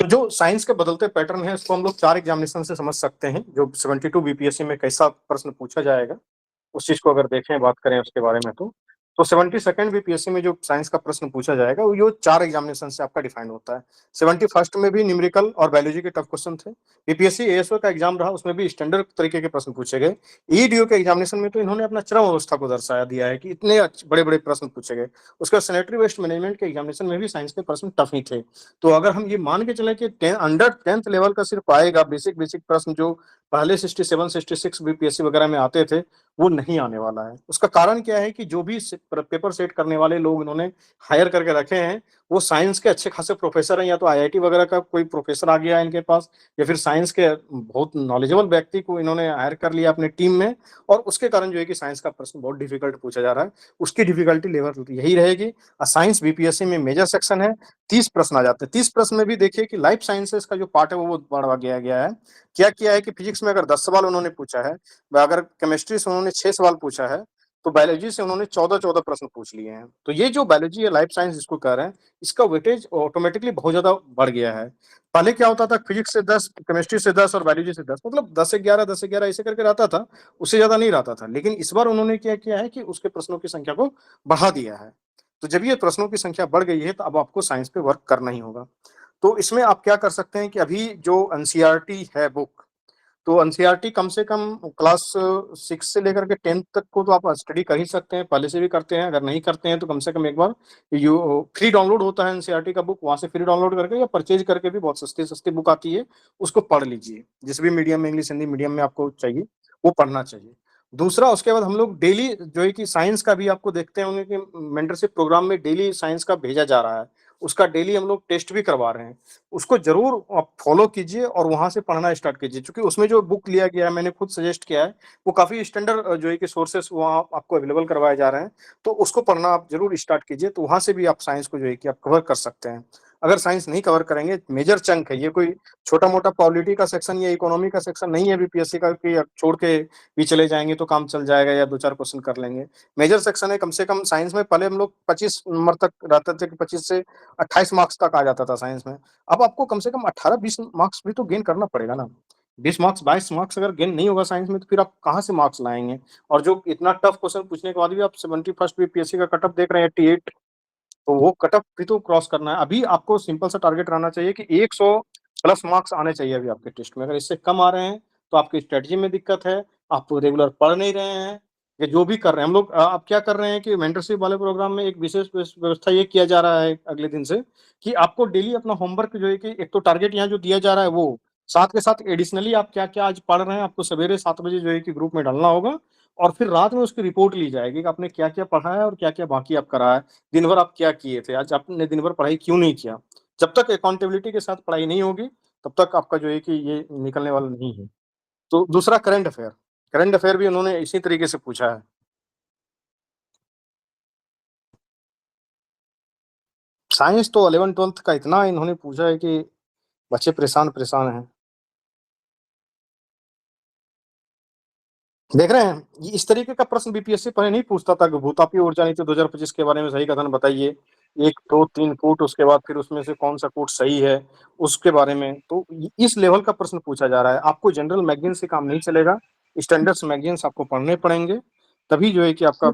तो जो साइंस के बदलते पैटर्न है इसको हम लोग 4 एग्जामिनेशन से समझ सकते हैं, जो 72 बीपीएससी में कैसा प्रश्न पूछा जाएगा, उस चीज़ को अगर देखें, बात करें उसके बारे में तो 72nd बीपीएससी में जो साइंस का प्रश्न पूछा जाएगा, वो यो 4 एग्जामिनेशन से आपका डिफाइन होता है। 71st में भी न्यूमेरिकल और बायोलॉजी के टफ क्वेश्चन थे। बीपीएससी एएसओ का एग्जाम रहा, उसमें भी स्टैंडर्ड तरीके के प्रश्न पूछे गए। ईडीओ के एग्जामिनेशन में तो इन्होंने अपना चरम अवस्था को दर्शाया दिया है कि इतने बड़े-बड़े प्रश्न पूछे गए। उसके बाद सैनिटरी वेस्ट मैनेजमेंट के एग्जामिनेशन में भी साइंस के प्रश्न टफ ही थे। तो अगर हम ये मान के चलें कि अंडर 10th लेवल का सिर्फ आएगा, बेसिक प्रश्न जो पहले 67, 66 बीपीएससी वगैरह में आते थे, वो नहीं आने वाला है। उसका कारण क्या है कि जो भी पेपर सेट करने वाले लोग इन्होंने हायर करके रखे हैं, वो साइंस के अच्छे खासे प्रोफेसर हैं, या तो आईआईटी वगैरह का कोई प्रोफेसर आ गया है इनके पास, या फिर साइंस के बहुत नॉलेजेबल व्यक्ति को इन्होंने हायर कर लिया अपनी टीम में, और उसके कारण जो है कि साइंस का प्रश्न बहुत डिफिकल्ट पूछा जा रहा है। उसकी डिफिकल्टी लेवल यही रहेगी। साइंस बीपीएससी में मेजर सेक्शन है, 30 प्रश्न आ जाते हैं। 30 प्रश्न में भी देखिए कि लाइफ साइंसेस का जो पार्ट है वो बढ़ा गया है। क्या किया है कि फिजिक्स में अगर 10 सवाल उन्होंने पूछा है, अगर केमिस्ट्री से उन्होंने 6 सवाल पूछा है, तो बायोलॉजी से उन्होंने 14-14 प्रश्न पूछ लिए हैं। तो ये जो बायोलॉजी या लाइफ साइंस जिसको कह रहे हैं, इसका वेटेज ऑटोमेटिकली बहुत ज़्यादा बढ़ गया है। पहले क्या होता था, फिजिक्स से 10, केमिस्ट्री से 10 और बायोलॉजी से 10, मतलब 10 से 11, 10 से 11 ऐसे करके रहता था, उससे ज़्यादा नहीं रहता था। लेकिन इस बार उन्होंने क्या किया है कि उसके प्रश्नों की संख्या को बढ़ा दिया है। तो जब ये प्रश्नों की संख्या बढ़ गई है, तो अब आपको साइंस पे वर्क करना ही होगा। तो इसमें आप क्या कर सकते हैं कि अभी जो एनसीईआरटी है बुक, तो एनसीईआरटी कम से कम क्लास 6 से लेकर के 10th तक को तो आप स्टडी कर ही सकते हैं, पहले से भी करते हैं। अगर नहीं करते हैं तो कम से कम एक बार यू फ्री डाउनलोड होता है एनसीईआरटी का बुक, वहाँ से फ्री डाउनलोड करके या परचेज करके भी बहुत सस्ती-सस्ती बुक आती है, उसको पढ़ लीजिए। जिस भी मीडियम में, इंग्लिश, हिंदी मीडियम में आपको चाहिए, वो पढ़ना चाहिए। दूसरा, उसके बाद हम लोग डेली जो है कि साइंस का भी आपको देखते होंगे कि मेंटरशिप प्रोग्राम में डेली साइंस का भेजा जा रहा है। उसका डेली हम लोग टेस्ट भी करवा रहे हैं। उसको ज़रूर आप फ़ॉलो कीजिए और वहाँ से पढ़ना स्टार्ट कीजिए, क्योंकि उसमें जो बुक लिया गया है, मैंने खुद सजेस्ट किया है, वो काफ़ी स्टैंडर्ड जो है कि सोर्सेस वहाँ आपको अवेलेबल करवाए जा रहे हैं, तो उसको पढ़ना आप ज़रूर स्टार्ट कीजिए, तो वहाँ से भी आप साइंस को जो है कि आप कवर कर सकते हैं। अगर साइंस नहीं कवर करेंगे, मेजर चंक है, ये कोई छोटा-मोटा पॉलिटी का सेक्शन या इकोनॉमी का सेक्शन नहीं है बीपीएससी का कि आप छोड़ के भी चले जाएँगे तो काम चल जाएगा या 2-4 क्वेश्चन कर लेंगे। मेजर सेक्शन है, कम से कम साइंस में पहले हम लोग 25 नंबर तक रहते थे कि 25 से 28 मार्क्स तक आ जाता था साइंस में। अब आपको कम से कम 18-20 मार्क्स भी तो गेन करना पड़ेगा ना। 20 मार्क्स, 22 मार्क्स अगर गेन नहीं होगा साइंस में, तो फिर आप कहाँ से मार्क्स लाएँगे? और जो इतना टफ क्वेश्चन पूछने के बाद भी आप 71st बीपीएससी का कट ऑफ देख रहे हैं 88, तो वो कट ऑफ भी तो क्रॉस करना है। अभी आपको सिंपल सा टारगेट रहना चाहिए कि 100 प्लस मार्क्स आने चाहिए अभी आपके टेस्ट में। अगर इससे कम आ रहे हैं, तो आपकी स्ट्रैटेजी में दिक्कत है, आप रेगुलर पढ़ नहीं रहे हैं, या जो भी कर रहे हैं। हम लोग अब क्या कर रहे हैं कि मेंटरशिप वाले प्रोग्राम में एक विशेष व्यवस्था ये किया जा रहा है अगले दिन से, कि आपको डेली अपना होमवर्क जो है कि एक तो टारगेट यहाँ जो दिया जा रहा है वो, साथ के साथ एडिशनली आप क्या-क्या आज पढ़ रहे हैं, आपको सवेरे 7 बजे जो है कि ग्रुप में डालना होगा, और फिर रात में उसकी रिपोर्ट ली जाएगी कि आपने क्या-क्या पढ़ा है और क्या-क्या बाकी आप करा है। दिन भर आप क्या किए थे? आज आपने दिन भर पढ़ाई क्यों नहीं किया? जब तक अकाउंटेबिलिटी के साथ पढ़ाई नहीं होगी, तब तक आपका जो है कि ये निकलने वाला नहीं है। तो दूसरा करंट अफेयर भी उन्होंने इसी तरीके से पूछा है। साइंस तो 11th-12th का इतना इन्होंने पूछा है कि बच्चे परेशान-परेशान हैं। देख रहे हैं? ये इस तरीके का प्रश्न बीपीएससी पहले नहीं पूछता था कि भू-तापीय ऊर्जा नीति 2025 के बारे में सही कथन बताइए। 1, 2, 3 फुट, उसके बाद फिर उसमें से कौन-सा फुट सही है, उसके बारे में। तो इस लेवल का प्रश्न पूछा जा रहा है। आपको जनरल मैगज़ीन से काम नहीं चलेगा, स्टैंडर्ड्स मैगज़ीन्स आपको पढ़ने पड़ेंगे, तभी जो है कि आपका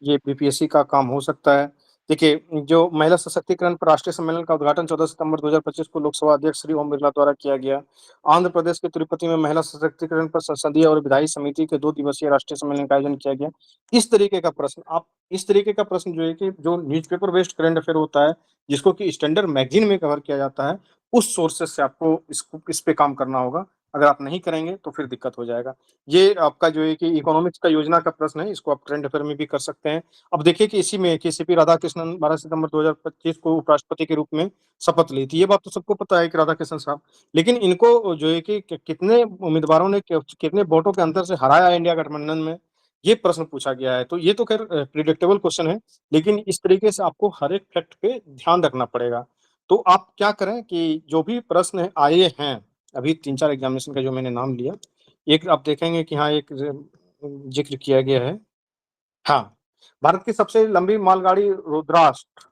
ये बीपीएससी का काम हो सकता है। देखिए, जो महिला सशक्तिकरण पर राष्ट्रीय सम्मेलन का उद्घाटन 14 सितंबर 2025 को लोकसभा अध्यक्ष श्री ओम बिरला द्वारा किया गया। आंध्र प्रदेश के तिरुपति में महिला सशक्तिकरण पर संसदीय और विधायी समिति के 2 दिवसीय राष्ट्रीय सम्मेलन का आयोजन किया गया। इस तरीके का प्रश्न जो है कि जो न्यूज़पेपर बेस्ड करंट अफेयर होता है, जिसको कि स्टैंडर्ड मैगज़ीन में कवर किया जाता है, उस सोर्सेज़ से आपको इस पे काम करना होगा। अगर आप नहीं करेंगे तो फिर दिक्कत हो जाएगा। ये आपका जो है कि इकोनॉमिक्स का योजना का प्रश्न है, इसको आप करंट अफेयर में भी कर सकते हैं। अब देखिए कि इसी में कि सीपी राधाकृष्णन 12 सितंबर 2025 को उपराष्ट्रपति के रूप में शपथ ली थी। ये बात तो सबको पता है कि राधाकृष्णन साहब, लेकिन इनको जो है कि कितने उम्मीदवारों ने कितने वोटों के अंतर से हराया इंडिया गठबंधन में, ये प्रश्न पूछा गया है। तो ये तो खैर प्रिडिक्टेबल क्वेश्चन है, लेकिन इस तरीके से आपको हर एक फैक्ट पे ध्यान रखना पड़ेगा। तो आप क्या करें कि जो भी प्रश्न आए हैं, अभी 3-4 एग्ज़ामिनेशन का जो मैंने नाम लिया, एक आप देखेंगे कि हाँ, एक ज़िक्र किया गया है। हाँ, भारत की सबसे लंबी मालगाड़ी रुद्राष्ट्र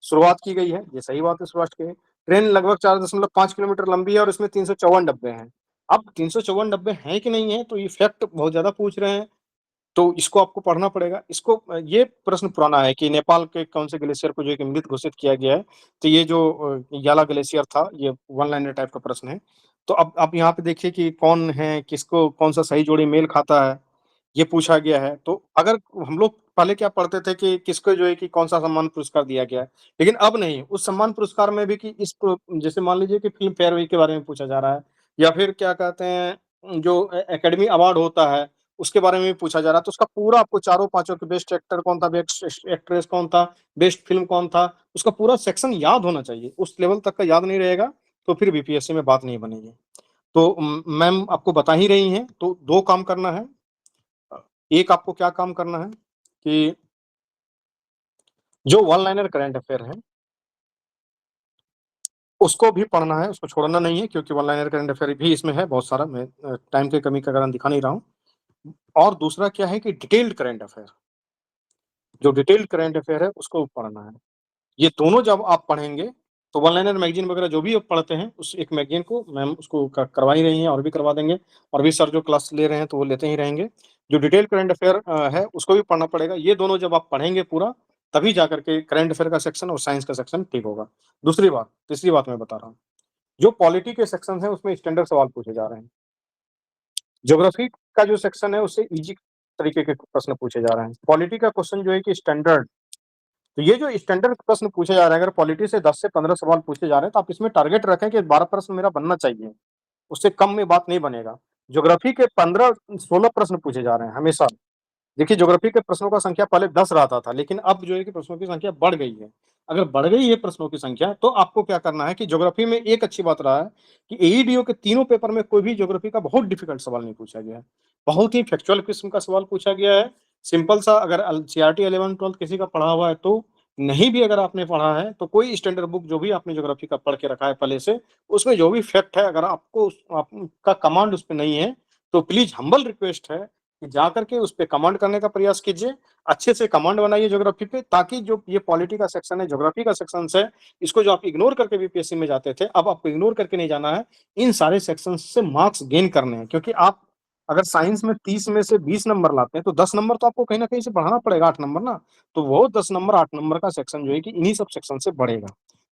शुरुआत की गई है, ये सही बात है, शुरुआत की है। ट्रेन लगभग 4.5 किलोमीटर लंबी है और इसमें 354 डब्बे हैं। अब 354 डब्बे हैं कि नहीं हैं, तो ये फैक्ट बहुत ज़्यादा पूछ रहे हैं। तो इसको आपको पढ़ना पड़ेगा। इसको ये प्रश्न पुराना है कि नेपाल के कौन से ग्लेशियर को जो है कि मृत घोषित किया गया है। तो ये जो याला ग्लेशियर था, ये वन लाइनर टाइप का प्रश्न है। तो अब आप यहाँ पे देखिए कि कौन है, किसको कौन-सा सही जोड़ी मेल खाता है, ये पूछा गया है। तो अगर हम लोग पहले क्या पढ़ते थे कि किसको जो है कि कौन-सा सम्मान पुरस्कार दिया गया है। लेकिन अब नहीं, उस सम्मान पुरस्कार में भी कि इस प्रो जैसे मान लीजिए कि फ़िल्म फेयर के बारे में पूछा जा रहा है या फिर क्या कहते हैं जो एकेडमी अवार्ड होता है, उसके बारे में भी पूछा जा रहा है। तो उसका पूरा आपको चारों पाँचों के बेस्ट एक्टर कौन था, बेस्ट एक्ट्रेस कौन था, बेस्ट फ़िल्म कौन था, उसका पूरा सेक्शन याद होना चाहिए। उस लेवल तक का याद नहीं रहेगा, तो फिर बीपीएससी में बात नहीं बनेगी। तो मैम आपको बता ही रही हैं, तो 2 काम करना है। एक आपको क्या काम करना है कि जो वन लाइनर करंट अफेयर है, उसको भी पढ़ना है, उसको छोड़ना नहीं है क्योंकि वन लाइनर करंट अफेयर भी इसमें है बहुत सारा। मैं टाइम की कमी के कारण दिखा नहीं रहा हूँ। और दूसरा क्या है कि डिटेल्ड करंट अफेयर, जो डिटेल्ड करंट अफेयर है, उसको पढ़ना है। ये दोनों जब आप पढ़ेंगे, तो वन लाइनर मैगज़ीन वगैरह जो भी आप पढ़ते हैं, उस एक मैगज़ीन को मैम उसको करवा ही रही हैं और भी करवा देंगे और भी सर जो क्लास ले रहे हैं, तो वो लेते ही रहेंगे। जो डिटेल करंट अफेयर है, उसको भी पढ़ना पड़ेगा। ये दोनों जब आप पढ़ेंगे पूरा, तभी जाकर के करंट अफेयर का सेक्शन और साइंस का सेक्शन ठीक होगा। दूसरी बात, तीसरी बात मैं बता रहा हूँ, जो पॉलिटी के सेक्शंस हैं, उसमें स्टैंडर्ड सवाल पूछे जा रहे हैं। ज्योग्राफी का जो सेक्शन है, उससे ईज़ी तरीके के प्रश्न पूछे जा रहे हैं। पॉलिटी का क्वेश्चन जो है कि स्टैंडर्ड, तो ये जो स्टैंडर्ड प्रश्न पूछे जा रहे हैं, अगर पॉलिटी से 10 से 15 सवाल पूछे जा रहे हैं, तो आप इसमें टारगेट रखें कि 12 प्रश्न मेरा बनना चाहिए, उससे कम में बात नहीं बनेगा। ज्योग्राफी के 15-16 प्रश्न पूछे जा रहे हैं हमेशा। देखिए ज्योग्राफी के प्रश्नों का संख्या पहले 10 रहता था, लेकिन अब जो है कि प्रश्नों की संख्या बढ़ गई है। अगर बढ़ गई है प्रश्नों की संख्या, तो आपको क्या करना है कि ज्योग्राफी में एक अच्छी बात रहा है कि एईडीओ के तीनों पेपर में कोई भी ज्योग्राफी का बहुत डिफिकल्ट सवाल नहीं पूछा गया है। बहुत ही फैक्चुअल किस्म का सवाल पूछा गया है। सिंपल सा, अगर सीआरटी 11-12 किसी का पढ़ा हुआ है तो, नहीं भी अगर आपने पढ़ा है, तो कोई स्टैंडर्ड बुक जो भी आपने ज्योग्राफी का पढ़ के रखा है पहले से, उसमें जो भी फैक्ट है, अगर आपको आपका कमांड उस पे नहीं है, तो प्लीज़ हम्बल रिक्वेस्ट है कि जाकर के उस पे कमांड करने का प्रयास कीजिए। अच्छे से कमांड बनाइए ज्योग्राफी पे, ताकि जो ये पॉलिटी का सेक्शन है, ज्योग्राफी का सेक्शंस है, इसको जो आप इग्नोर करके बीपीएससी में जाते थे, अब आपको इग्नोर करके नहीं जाना है। इन सारे सेक्शंस से मार्क्स गेन करने हैं, क्योंकि आप अगर साइंस में 30 में से 20 नंबर लाते हैं, तो 10 नंबर तो आपको कहीं न कहीं से बढ़ाना पड़ेगा, 8 नंबर ना। तो वो 10 नंबर, 8 नंबर का सेक्शन जो है कि इन्हीं सब सेक्शन से बढ़ेगा।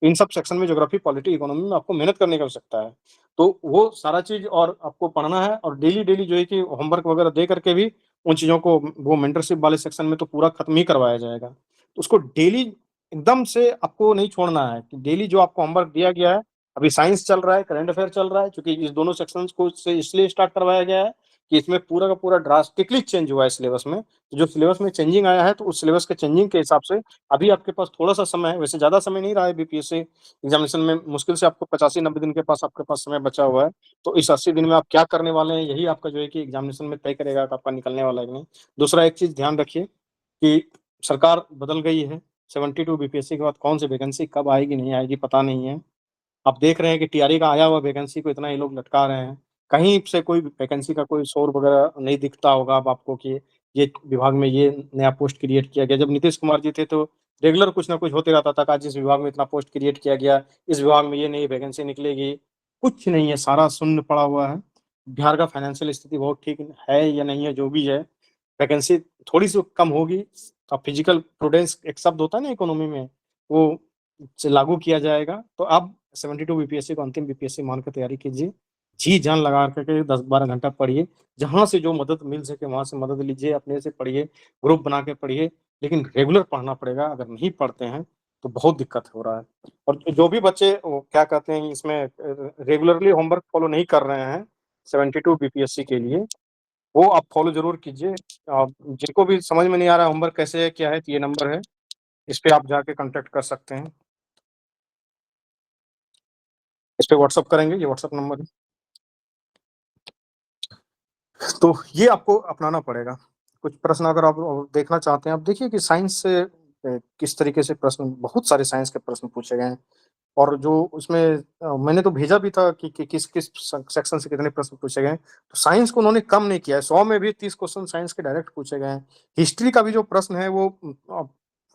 इन सब सेक्शन में ज्योग्राफी, पॉलिटी, इकोनॉमी में आपको मेहनत करने की आवश्यकता है। तो वो सारा चीज़ और आपको पढ़ना है और डेली-डेली जो है कि होमवर्क वगैरह दे करके भी उन चीज़ों को, वो मेंटरशिप वाले सेक्शन में तो पूरा खत्म ही करवाया जाएगा। तो उसको डेली एकदम से आपको नहीं छोड़ना है कि डेली जो आपको होमवर्क दिया गया है, अभी साइंस चल रहा है, करंट अफेयर चल रहा है, चूँकि इस दोनों सेक्शंस को से इसलिए स्टार्ट करवाया गया है कि इसमें पूरा का पूरा ड्रास्टिकली चेंज हुआ है सिलेबस में। तो जो सिलेबस में चेंजिंग आया है, तो उस सिलेबस के चेंजिंग के हिसाब से अभी आपके पास थोड़ा-सा समय है, वैसे ज़्यादा समय नहीं रहा है बीपीएससी एग्ज़ामिनेशन में, मुश्किल से आपको 85-90 दिन के पास आपके पास समय बचा हुआ है। तो इस 80 दिन में आप क्या करने वाले हैं, यही आपका जो है कि एग्ज़ामिनेशन में तय करेगा कि आपका निकलने वाला है कि नहीं। दूसरा एक चीज़ ध्यान रखिए कि सरकार बदल गई है, 72 बीपीएससी के बाद कौन सी वैकेंसी कब आएगी, नहीं आएगी, पता नहीं है। आप देख रहे हैं कि टीआरई का आया हुआ वैकेंसी को इतना ये लोग लटका रहे हैं। कहीं से कोई वैकेंसी का कोई शोर वगैरह नहीं दिखता होगा अब आपको कि ये विभाग में ये नया पोस्ट क्रिएट किया गया। जब नीतीश कुमार जी थे, तो रेगुलर कुछ ना कुछ होते रहता था कि आज इस विभाग में इतना पोस्ट क्रिएट किया गया, इस विभाग में ये नई वैकेंसी निकलेगी। कुछ नहीं है, सारा शून्य पड़ा हुआ है। बिहार का फाइनेंशियल स्थिति बहुत ठीक है या नहीं है, जो भी है, वैकेंसी थोड़ी-सी कम होगी। अब फिजिकल प्रूडेंस एक शब्द होता है ना इकोनॉमी में, वो लागू किया जाएगा। तो आप 72 बीपीएससी को अंतिम बीपीएससी मान के तैयारी कीजिए। जी-जान लगा कर के 10-12 घंटा पढ़िए। जहाँ से जो मदद मिल सके वहाँ से मदद लीजिए, अपने से पढ़िए, ग्रुप बना के पढ़िए, लेकिन रेगुलर पढ़ना पड़ेगा। अगर नहीं पढ़ते हैं, तो बहुत दिक्कत हो रहा है। और जो भी बच्चे वो क्या कहते हैं इसमें रेगुलरली होमवर्क फॉलो नहीं कर रहे हैं 72 बीपीएससी के लिए, वो आप फॉलो ज़रूर कीजिए। जिनको भी समझ में नहीं आ रहा है होमवर्क कैसे है, क्या है, तो ये नंबर है, इस पे आप जाके कॉन्टैक्ट कर सकते हैं। इस पे व्हाट्सएप करेंगे, ये व्हाट्सएप नंबर है। तो ये आपको अपनाना पड़ेगा। कुछ प्रश्न अगर आप देखना चाहते हैं, आप देखिए कि साइंस से किस तरीके से प्रश्न, बहुत सारे साइंस के प्रश्न पूछे गए हैं और जो उसमें मैंने तो भेजा भी था कि किस-किस सेक्शन से कितने प्रश्न पूछे गए हैं। तो साइंस को उन्होंने कम नहीं किया है, 100 में भी 30 क्वेश्चन साइंस के डायरेक्ट पूछे गए हैं। हिस्ट्री का भी जो प्रश्न है वो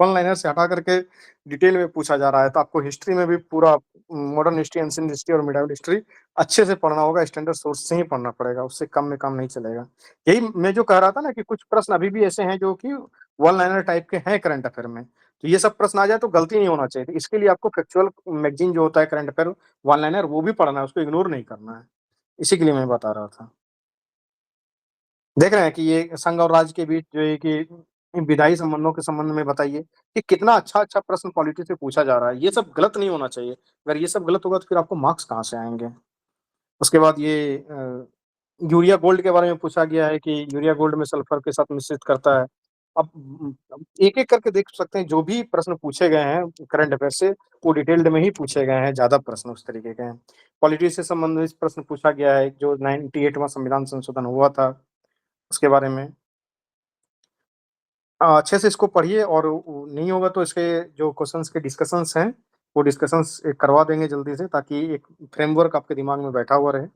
वन लाइनर से हटा करके डिटेल में पूछा जा रहा है, तो आपको हिस्ट्री में भी पूरा मॉडर्न हिस्ट्री, एंशिएंट हिस्ट्री और मिडाइवल हिस्ट्री अच्छे से पढ़ना होगा, स्टैंडर्ड सोर्स से ही पढ़ना पड़ेगा, उससे कम में काम नहीं चलेगा। यही मैं जो कह रहा था ना कि कुछ प्रश्न अभी भी ऐसे हैं जो कि वन लाइनर टाइप के हैं करंट अफेयर में, तो ये सब प्रश्न आ जाए तो गलती नहीं होना चाहिए। तो इसके लिए आपको फैक्चुअल मैगज़ीन जो होता है करंट अफेयर वन लाइनर वो भी पढ़ना है, उसको इग्नोर नहीं करना है। इसी के लिए मैं बता रहा था। देख रहे हैं कि ये संघ और राज्य के बीच जो है कि विधायी संबंधों के संबंध में बताइए कि कितना अच्छा-अच्छा प्रश्न पॉलिटी से पूछा जा रहा है। ये सब गलत नहीं होना चाहिए। अगर ये सब गलत होगा तो फिर आपको मार्क्स कहाँ से आएँगे? उसके बाद ये यूरिया गोल्ड के बारे में पूछा गया है कि यूरिया गोल्ड में सल्फर के साथ मिश्रित करता है। अब एक-एक करके देख सकते हैं जो भी प्रश्न पूछे गए हैं करंट अफेयर से, वो डिटेल्ड में ही पूछे गए हैं, ज़्यादा प्रश्न उस तरीके के हैं। पॉलिटी से संबंधित प्रश्न पूछा गया है, जो 98वाँ संविधान संशोधन हुआ था, उसके बारे में। अच्छे से इसको पढ़िए और नहीं होगा तो इसके जो क्वेश्चन्स के डिस्कशंस हैं, वो डिस्कशंस करवा देंगे जल्दी से ताकि एक फ्रेमवर्क आपके दिमाग में बैठा हुआ रहे।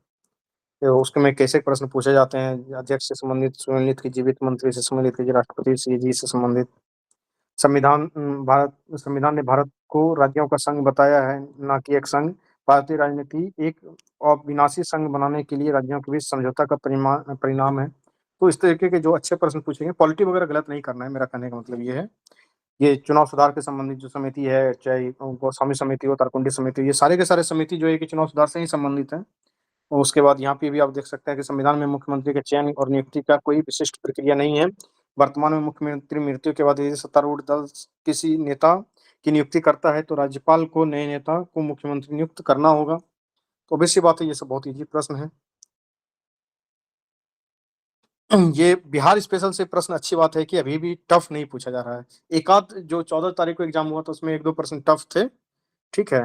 तो उसमें कैसे प्रश्न पूछे जाते हैं, अध्यक्ष से संबंधित, सुनिश्चित की जीवित मंत्री से संबंधित, की राष्ट्रपति जी से संबंधित। संविधान ने भारत को राज्यों का संघ बताया है, ना कि एक संघ। भारतीय राजनीति एक अविनाशी संघ बनाने के लिए राज्यों के बीच समझौता का परिणाम है। तो इस तरीके के जो अच्छे प्रश्न पूछेंगे, पॉलिटी वगैरह गलत नहीं करना है, मेरा कहने का मतलब ये है। ये चुनाव सुधार के संबंधित जो समिति है, चाहे गोस्वामी समिति हो, तारकुंडी समिति हो, ये सारे के सारे समिति जो है कि चुनाव सुधार से ही संबंधित है। और उसके बाद यहाँ पे भी आप देख सकते हैं कि संविधान में मुख्यमंत्री के चयन और नियुक्ति का कोई विशिष्ट प्रक्रिया नहीं है। वर्तमान में मुख्यमंत्री मृत्यु के बाद यदि सत्तारूढ़ दल किसी नेता की नियुक्ति करता है, तो राज्यपाल को नए नेता को मुख्यमंत्री नियुक्त करना होगा। तो ऑब्वियस सी बात है, ये सब बहुत ईज़ी प्रश्न है। ये बिहार स्पेशल से प्रश्न अच्छी बात है कि अभी भी टफ नहीं पूछा जा रहा है। एक आध जो 14 तारीख को एग्ज़ाम हुआ था, उसमें 1-2 प्रश्न टफ थे, ठीक है?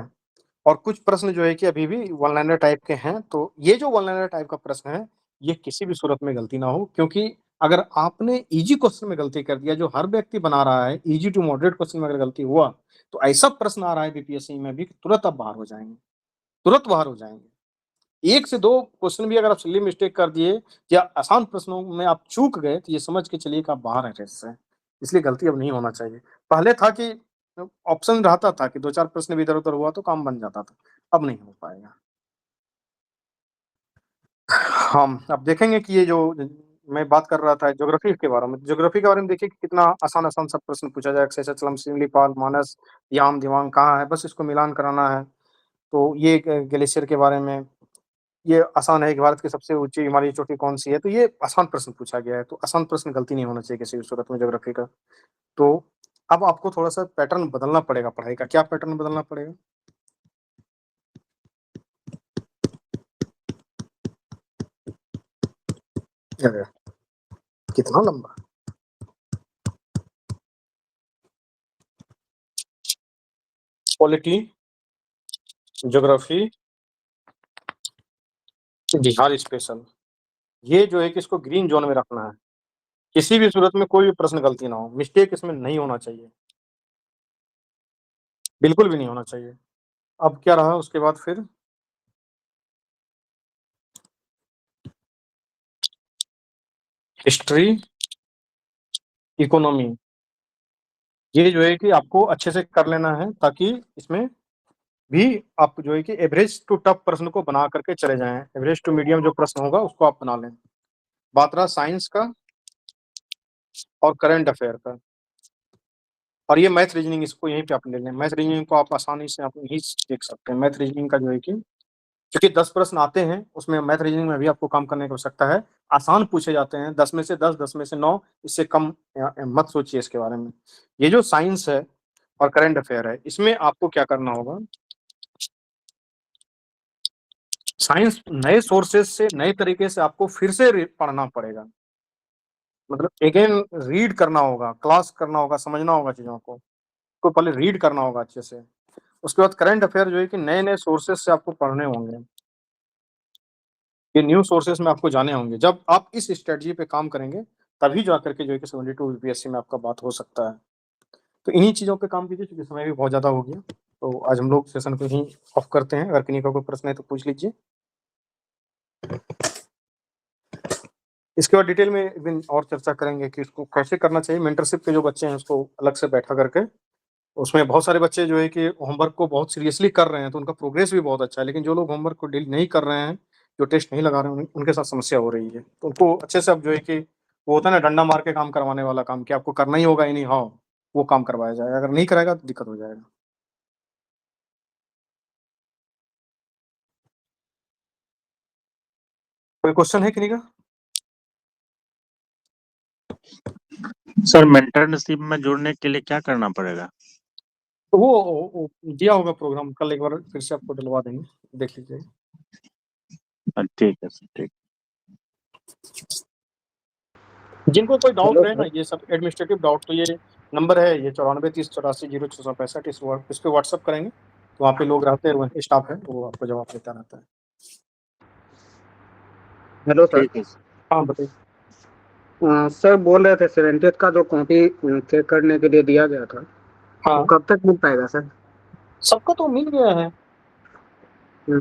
और कुछ प्रश्न जो है कि अभी भी वन लाइनर टाइप के हैं, तो ये जो वन लाइनर टाइप का प्रश्न है, ये किसी भी सूरत में गलती ना हो क्योंकि अगर आपने ईज़ी क्वेश्चन में गलती कर दिया, जो हर व्यक्ति बना रहा है, ईज़ी टू मॉडरेट क्वेश्चन में अगर गलती हुआ, तो ऐसा प्रश्न आ रहा है बीपीएससी में भी कि तुरंत आप बाहर हो जाएँगे, तुरंत बाहर हो जाएँगे। 1 से 2 क्वेश्चन भी अगर आप सिली मिस्टेक कर दिए या आसान प्रश्नों में आप चूक गए, तो ये समझ के चलिए कि आप बाहर हैं रेस से। इसलिए गलती अब नहीं होना चाहिए। पहले था कि ऑप्शन रहता था कि 2-4 प्रश्न भी इधर-उधर हुआ तो काम बन जाता था। अब नहीं हो पाएगा। अब देखेंगे कि ये जो मैं बात कर रहा था ज्योग्राफी के बारे में। ज्योग्राफी के बारे में देखिए कि कितना आसान-आसान सा प्रश्न पूछा जाए, शेषाचलम, सिमलीपाल, मानस, याम, दिबांग कहाँ है? बस इसको मिलान कराना है। तो ये ग्लेशियर के बारे में ये आसान है कि भारत की सबसे ऊँची हिमालयी चोटी कौन-सी है? तो ये आसान प्रश्न पूछा गया है, तो आसान प्रश्न गलती नहीं होना चाहिए किसी भी सूरत में ज्योग्राफी का। तो अब आपको थोड़ा-सा पैटर्न बदलना पड़ेगा पढ़ाई का। क्या पैटर्न बदलना पड़ेगा? अरे! कितना लंबा? Polity, geography, Bihar special. ये जो है कि इसको ग्रीन ज़ोन में रखना है। किसी भी सूरत में कोई भी प्रश्न गलती ना हो, मिस्टेक इसमें नहीं होना चाहिए, बिल्कुल भी नहीं होना चाहिए। अब क्या रहा उसके बाद फिर हिस्ट्री, इकोनॉमी, ये जो है कि आपको अच्छे से कर लेना है ताकि इसमें भी आप जो है कि एवरेज टू टफ प्रश्न को बना करके चले जाएँ। एवरेज टू मीडियम जो प्रश्न होगा उसको आप बना लें। बात रहा साइंस का और करंट अफेयर का और ये मैथ रीजनिंग इसको यहीं पे आप ले लें। मैथ रीजनिंग को आप आसानी से आप यहीं से देख सकते हैं। मैथ रीजनिंग का जो है कि क्योंकि 10 प्रश्न आते हैं, उसमें मैथ रीजनिंग में भी आपको काम करने की आवश्यकता है। आसान पूछे जाते हैं, 10 में से 10, 10 में से 9 इससे कम मत सोचिए इसके बारे में। ये जो साइंस है और करंट अफेयर है, इसमें आपको क्या करना होगा, साइंस नए सोर्सेज़ से, नए तरीके से आपको फिर से पढ़ना पड़ेगा। मतलब अगेन रीड करना होगा, क्लास करना होगा, समझना होगा चीज़ों को पहले रीड करना होगा अच्छे से। उसके बाद करंट अफेयर जो है कि नए-नए सोर्सेज़ से आपको पढ़ने होंगे। ये न्यू सोर्सेज़ में आपको जाने होंगे। जब आप इस स्ट्रैटेजी पे काम करेंगे, तभी जा कर के जो है कि 72 यूपीएससी में आपका बात हो सकता है। तो इन्हीं चीज़ों पे काम कीजिए क्योंकि समय भी बहुत ज़्यादा हो गया। तो आज हम लोग सेशन को यहीं ऑफ करते हैं। अगर किन्हीं का कोई प्रश्न है तो पूछ लीजिए। इसके बाद डिटेल में एक दिन और चर्चा करेंगे कि इसको कैसे करना चाहिए। मेंटरशिप के जो बच्चे हैं उसको अलग से बैठा करके, उसमें बहुत सारे बच्चे जो है कि होमवर्क को बहुत सीरियसली कर रहे हैं, तो उनका प्रोग्रेस भी बहुत अच्छा है। लेकिन जो लोग होमवर्क को डील नहीं कर रहे हैं, जो टेस्ट नहीं लगा रहे हैं, उनके साथ समस्या हो रही है। तो उनको अच्छे से अब जो है कि वो होता है ना डंडा मार के काम करवाने वाला काम, कि आपको करना ही होगा एनी हाउ, वो काम करवाया जाएगा। अगर नहीं कराएगा तो दिक्कत हो जाएगा। कोई क्वेश्चन है किन्हीं का? सर मेंटरशिप में जुड़ने के लिए क्या करना पड़ेगा? तो वो दिया होगा प्रोग्राम, कल एक बार फिर से आपको डलवा देंगे, देख लीजिए। ठीक है सर, ठीक। जिनको कोई डाउट हेलो रहे ना, सर। ये सब एडमिनिस्ट्रेटिव डाउट, तो ये नंबर है, ये 9430840665, इस पे व्हाट्सअप करेंगे, तो वहाँ पे लोग रहते हैं, स्टाफ है, वो आपको जवाब देता रहता है। Hello sir. ठीक है सर। हाँ बताइए। सर बोल रहे थे 70th का जो कॉपी चेक करने के लिए दिया गया था, हाँ, वो कब तक मिल पाएगा सर? सबका तो मिल गया है।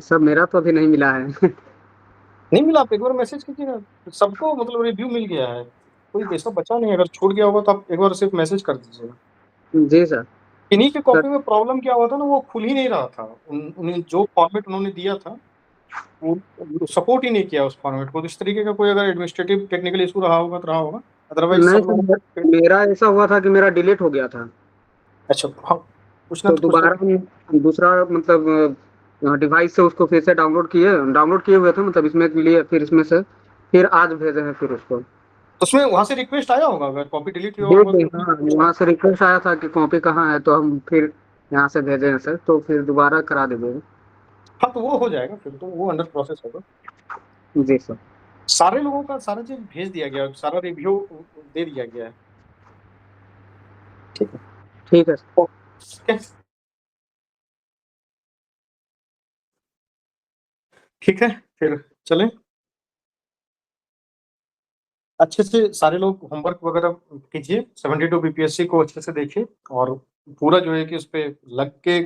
सर मेरा तो अभी नहीं मिला है। नहीं मिला, आप एक बार मैसेज कीजिएगा, सबको मतलब रिव्यू मिल गया है, कोई पैसा बचा नहीं। अगर छूट गया होगा तो आप एक बार सिर्फ मैसेज कर दीजिएगा। जी सर। इन्हीं के सर कॉपी में प्रॉब्लम क्या हुआ था ना, वो खुल ही नहीं रहा था। उन्हें जो फॉर्मेट उन्होंने दिया था, वो सपोर्ट ही नहीं किया उस फॉर्मेट को। तो इस तरीके का कोई अगर एडमिनिस्ट्रेटिव टेक्निकल इशू रहा होगा तो रहा होगा, अदरवाइज नहीं सब सर, लोग। मेरा ऐसा हुआ था कि मेरा डिलीट हो गया था, अच्छा, हाँ, पूछना तो तो कुछ दोबारा हम दूसरा मतलब डिवाइस से उसको फिर से डाउनलोड किए हुए थे, मतलब इसमें लिए, फिर इसमें से फिर आज भेजे हैं फिर उसको। उसमें वहां से रिक्वेस्ट आया होगा, अगर कॉपी डिलीट हुआ जी होगा जी, तो हाँ वहाँ से रिक्वेस्ट आया था कि कॉपी कहाँ है, तो हम फिर यहाँ से भेजे हैं सर, तो फिर दोबारा करा दीजिएगा। हाँ, तो वो हो जाएगा, फिर तो वो अंडर प्रोसेस होगा। जी सर। सारे लोगों का सारा चीज भेज दिया गया, सारा रिव्यू दे दिया गया है। ठीक है, ठीक है सर। ओके, ठीक है, फिर चलें। अच्छे से सारे लोग होमवर्क वगैरह कीजिए, 72 बीपीएससी को अच्छे से देखिए, और पूरा जो है कि उस पे लग के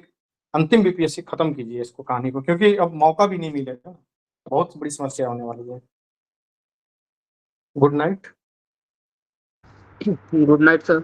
अंतिम बीपीएससी खत्म कीजिए इसको, कहानी को, क्योंकि अब मौका भी नहीं मिलेगा, बहुत बड़ी समस्या होने वाली है। Good night. Good night sir.